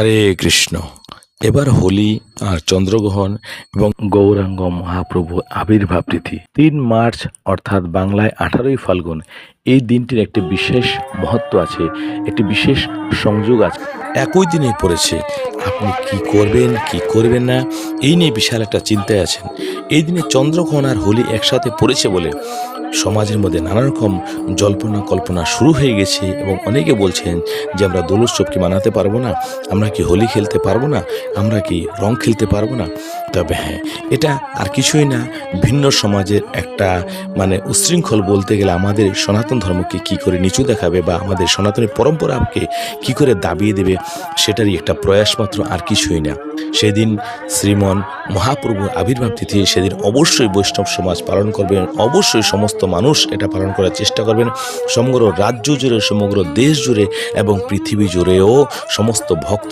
হরে কৃষ্ণ। এবার হোলি আর চন্দ্রগ্রহণ এবং গৌরাঙ্গ মহাপ্রভু আবির্ভাব তিথি ৩ মার্চ অর্থাৎ বাংলায় 18ই ফাল্গুন। এই দিনটির একটি বিশেষ মহত্ব আছে, একটি বিশেষ সংযোগ আছে। একই দিনে পড়েছে, আপনি কি করবেন কি করবেন না এই নিয়ে বিশাল একটা চিন্তায় আছেন। এই দিনে চন্দ্রগ্রহণ আর হোলি একসাথে পড়েছে বলে সমাজের মধ্যে নানা রকম জল্পনা কল্পনা শুরু হয়ে গেছে এবং অনেকে বলছেন যে আমরা দোল উৎসব কি মানাতে পারবো না, আমরা কি হোলি খেলতে পারবো না, আমরা কি রং খেলতে পারবো না। তবে হ্যাঁ, এটা আর কিছুই না, ভিন্ন সমাজের একটা উচ্ছৃঙ্খল বলতে গেলে আমাদের সনাতন ধর্মকে কি করে নিচু দেখাবে বা আমাদের সনাতনী পরম্পরাকে কি করে দাবিয়ে দেবে, সেটারই একটা প্রয়াস মাত্র, আর কিছুই না। সেদিন শ্রীমন মহাপ্রভু আবির্ভাব তিথি, সেদিন অবশ্যই বৈষ্ণব সমাজ পালন করবেন, অবশ্যই সমস্ত মানুষ এটা পালন করার চেষ্টা করবেন। সমগ্র রাজ্য জুড়ে, সমগ্র দেশ জুড়ে এবং পৃথিবী জুড়েও সমস্ত ভক্ত